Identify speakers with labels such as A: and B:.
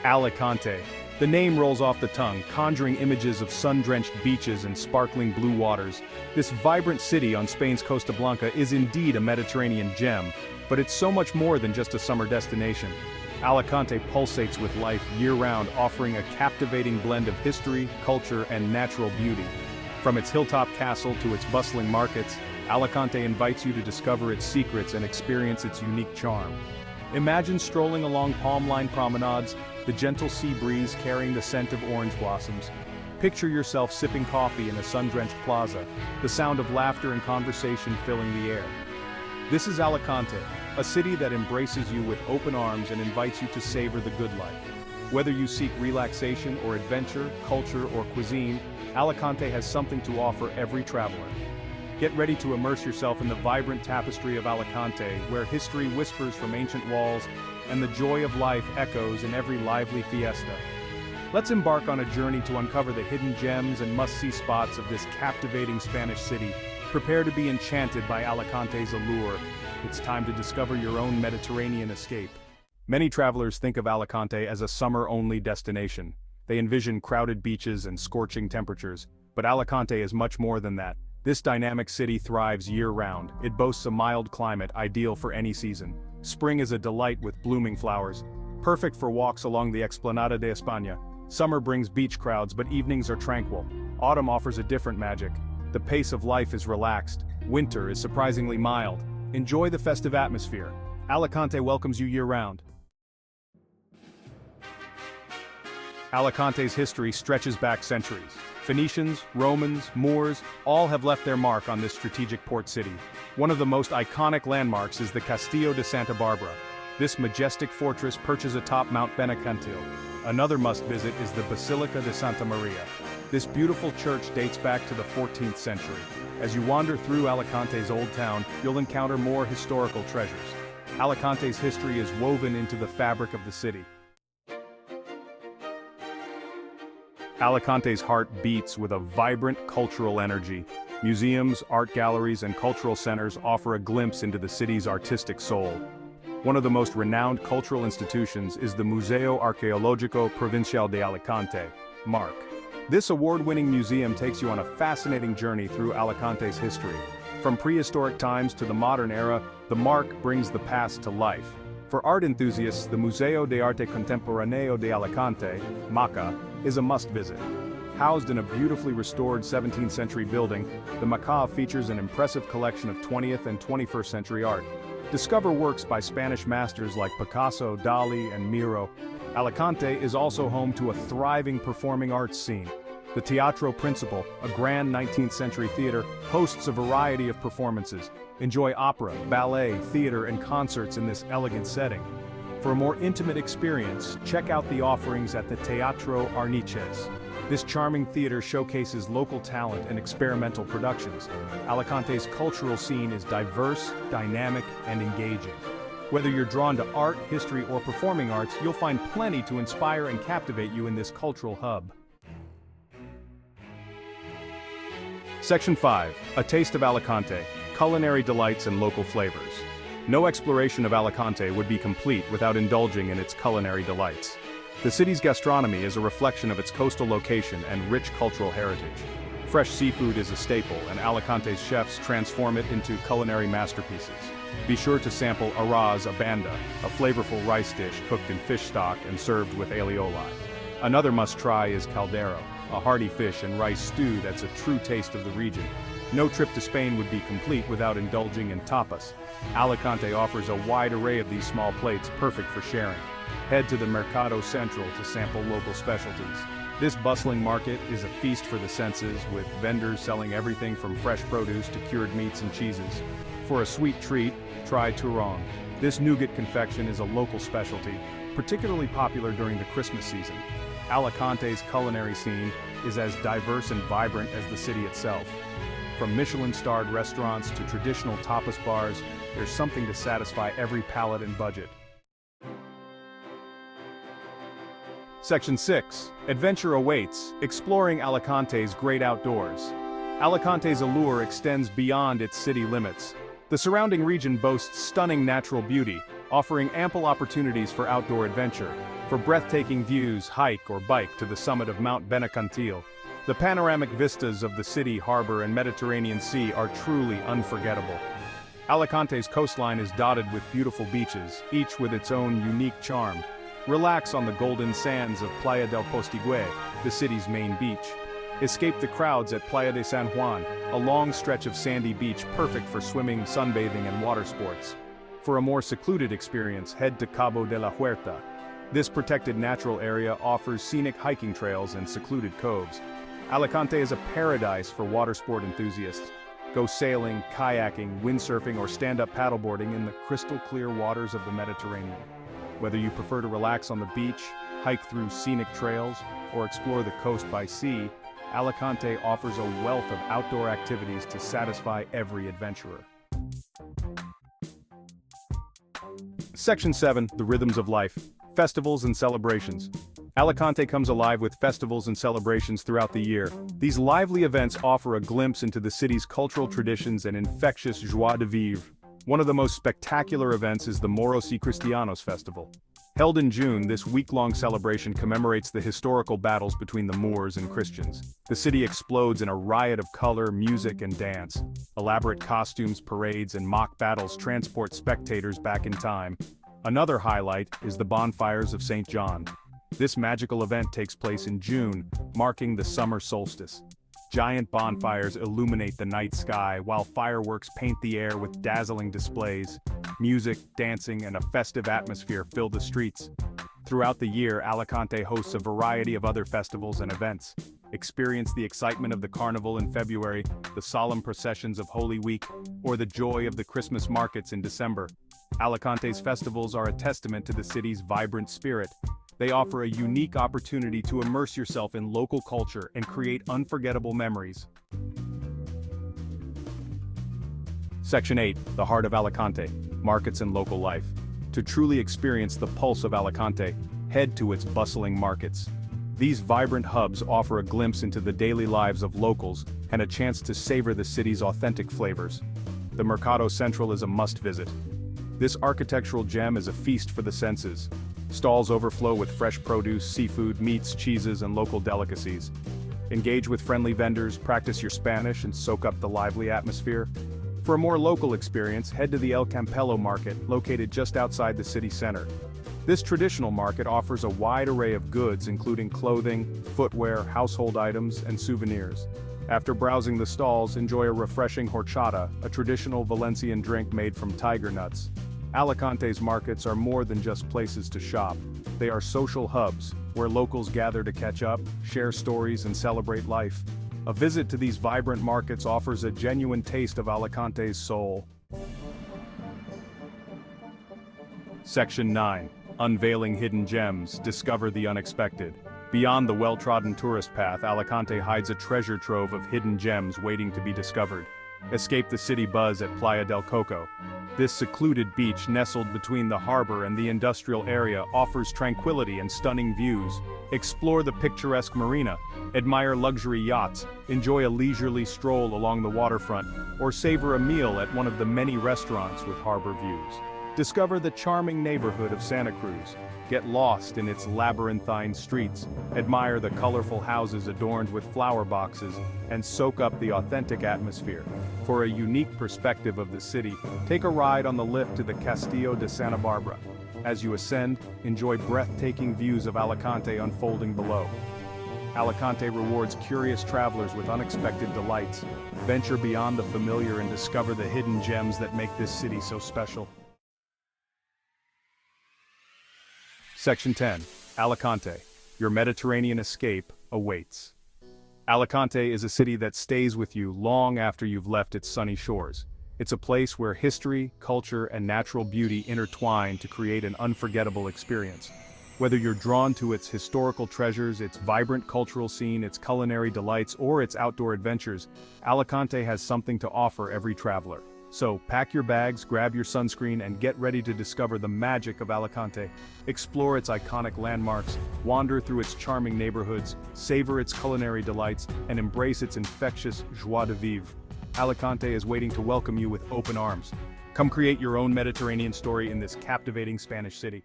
A: Alicante. The name rolls off the tongue, conjuring images of sun-drenched beaches and sparkling blue waters. This vibrant city on Spain's Costa Blanca is indeed a Mediterranean gem, but it's so much more than just a summer destination. Alicante pulsates with life year-round, offering a captivating blend of history, culture, and natural beauty. From its hilltop castle to its bustling markets, Alicante invites you to discover its secrets and experience its unique charm. Imagine strolling along palm-lined promenades, the gentle sea breeze carrying the scent of orange blossoms. Picture yourself sipping coffee in a sun-drenched plaza, the sound of laughter and conversation filling the air. This is Alicante, a city that embraces you with open arms and invites you to savor the good life. Whether you seek relaxation or adventure, culture or cuisine, Alicante has something to offer every traveler. Get ready to immerse yourself in the vibrant tapestry of Alicante, where history whispers from ancient walls and the joy of life echoes in every lively fiesta. Let's embark on a journey to uncover the hidden gems and must-see spots of this captivating Spanish city. Prepare to be enchanted by Alicante's allure. It's time to discover your own Mediterranean escape. Many travelers think of Alicante as a summer-only destination. They envision crowded beaches and scorching temperatures, but Alicante is much more than that. This dynamic city thrives year-round. It boasts a mild climate ideal for any season. Spring is a delight with blooming flowers, perfect for walks along the Explanada de España. Summer brings beach crowds, but evenings are tranquil. Autumn offers a different magic. The pace of life is relaxed. Winter is surprisingly mild. Enjoy the festive atmosphere. Alicante welcomes you year-round. Alicante's history stretches back centuries. Phoenicians, Romans, Moors, all have left their mark on this strategic port city. One of the most iconic landmarks is the Castillo de Santa Barbara. This majestic fortress perches atop Mount Benacantil. Another must-visit is the Basilica de Santa Maria. This beautiful church dates back to the 14th century. As you wander through Alicante's old town, you'll encounter more historical treasures. Alicante's history is woven into the fabric of the city. Alicante's heart beats with a vibrant cultural energy. Museums, art galleries, and cultural centers offer a glimpse into the city's artistic soul. One of the most renowned cultural institutions is the Museo Arqueológico Provincial de Alicante, MARC. This award-winning museum takes you on a fascinating journey through Alicante's history. From prehistoric times to the modern era, the MARC brings the past to life. For art enthusiasts, the Museo de Arte Contemporáneo de Alicante, MACA, is a must-visit. Housed in a beautifully restored 17th century building, the MACA features an impressive collection of 20th and 21st century art. Discover works by Spanish masters like Picasso, Dali, and Miro. Alicante is also home to a thriving performing arts scene. The Teatro Principal, a grand 19th century theater, hosts a variety of performances. Enjoy opera, ballet, theater, and concerts in this elegant setting. For a more intimate experience, check out the offerings at the Teatro Arniches. This charming theater showcases local talent and experimental productions. Alicante's cultural scene is diverse, dynamic, and engaging. Whether you're drawn to art, history, or performing arts, you'll find plenty to inspire and captivate you in this cultural hub. Section 5. A taste of Alicante. Culinary delights and local flavors. No exploration of Alicante would be complete without indulging in its culinary delights. The city's gastronomy is a reflection of its coastal location and rich cultural heritage. Fresh seafood is a staple, and Alicante's chefs transform it into culinary masterpieces. Be sure to sample arroz a banda, a flavorful rice dish cooked in fish stock and served with alioli. Another must-try is caldero, a hearty fish and rice stew that's a true taste of the region. No trip to Spain would be complete without indulging in tapas. Alicante offers a wide array of these small plates perfect for sharing. Head to the Mercado Central to sample local specialties. This bustling market is a feast for the senses, with vendors selling everything from fresh produce to cured meats and cheeses. For a sweet treat, try turrón. This nougat confection is a local specialty, particularly popular during the Christmas season. Alicante's culinary scene is as diverse and vibrant as the city itself. From Michelin-starred restaurants to traditional tapas bars, there's something to satisfy every palate and budget. Section 6. Adventure awaits, exploring Alicante's great outdoors. Alicante's allure extends beyond its city limits. The surrounding region boasts stunning natural beauty, offering ample opportunities for outdoor adventure. For breathtaking views, hike or bike to the summit of Mount Benacantil. The panoramic vistas of the city, harbor, and Mediterranean Sea are truly unforgettable. Alicante's coastline is dotted with beautiful beaches, each with its own unique charm. Relax on the golden sands of Playa del Postigüe, the city's main beach. Escape the crowds at Playa de San Juan, a long stretch of sandy beach perfect for swimming, sunbathing, and water sports. For a more secluded experience, head to Cabo de la Huerta. This protected natural area offers scenic hiking trails and secluded coves. Alicante is a paradise for water sport enthusiasts. Go sailing, kayaking, windsurfing, or stand-up paddleboarding in the crystal-clear waters of the Mediterranean. Whether you prefer to relax on the beach, hike through scenic trails, or explore the coast by sea, Alicante offers a wealth of outdoor activities to satisfy every adventurer. Section 7. The Rhythms of Life. Festivals and Celebrations. Alicante comes alive with festivals and celebrations throughout the year. These lively events offer a glimpse into the city's cultural traditions and infectious joie de vivre. One of the most spectacular events is the Moros y Cristianos Festival. Held in June, this week-long celebration commemorates the historical battles between the Moors and Christians. The city explodes in a riot of color, music, and dance. Elaborate costumes, parades, and mock battles transport spectators back in time. Another highlight is the bonfires of St. John. This magical event takes place in June, marking the summer solstice. Giant bonfires illuminate the night sky, while fireworks paint the air with dazzling displays. Music, dancing, and a festive atmosphere fill the streets. Throughout the year, Alicante hosts a variety of other festivals and events. Experience the excitement of the carnival in February, the solemn processions of Holy Week, or the joy of the Christmas markets in December. Alicante's festivals are a testament to the city's vibrant spirit. They offer a unique opportunity to immerse yourself in local culture and create unforgettable memories. Section 8. The Heart of Alicante. Markets and Local Life. To truly experience the pulse of Alicante, head to its bustling markets. These vibrant hubs offer a glimpse into the daily lives of locals and a chance to savor the city's authentic flavors. The Mercado Central is a must-visit. This architectural gem is a feast for the senses. Stalls overflow with fresh produce, seafood, meats, cheeses, and local delicacies. Engage with friendly vendors, practice your Spanish, and soak up the lively atmosphere. For a more local experience, head to the El Campello Market, located just outside the city center. This traditional market offers a wide array of goods including clothing, footwear, household items, and souvenirs. After browsing the stalls, enjoy a refreshing horchata, a traditional Valencian drink made from tiger nuts. Alicante's markets are more than just places to shop. They are social hubs, where locals gather to catch up, share stories, and celebrate life. A visit to these vibrant markets offers a genuine taste of Alicante's soul. Section 9. Unveiling Hidden Gems, Discover the Unexpected. Beyond the well-trodden tourist path, Alicante hides a treasure trove of hidden gems waiting to be discovered. Escape the city buzz at Playa del Coco. This secluded beach nestled between the harbor and the industrial area offers tranquility and stunning views. Explore the picturesque marina, admire luxury yachts, enjoy a leisurely stroll along the waterfront, or savor a meal at one of the many restaurants with harbor views. Discover the charming neighborhood of Santa Cruz. Get lost in its labyrinthine streets, admire the colorful houses adorned with flower boxes, and soak up the authentic atmosphere. For a unique perspective of the city, take a ride on the lift to the Castillo de Santa Barbara. As you ascend, enjoy breathtaking views of Alicante unfolding below. Alicante rewards curious travelers with unexpected delights. Venture beyond the familiar and discover the hidden gems that make this city so special. Section 10. Alicante. Your Mediterranean escape awaits. Alicante is a city that stays with you long after you've left its sunny shores. It's a place where history, culture, and natural beauty intertwine to create an unforgettable experience. Whether you're drawn to its historical treasures, its vibrant cultural scene, its culinary delights, or its outdoor adventures, Alicante has something to offer every traveler. So, pack your bags, grab your sunscreen, and get ready to discover the magic of Alicante. Explore its iconic landmarks, wander through its charming neighborhoods, savor its culinary delights, and embrace its infectious joie de vivre. Alicante is waiting to welcome you with open arms. Come create your own Mediterranean story in this captivating Spanish city.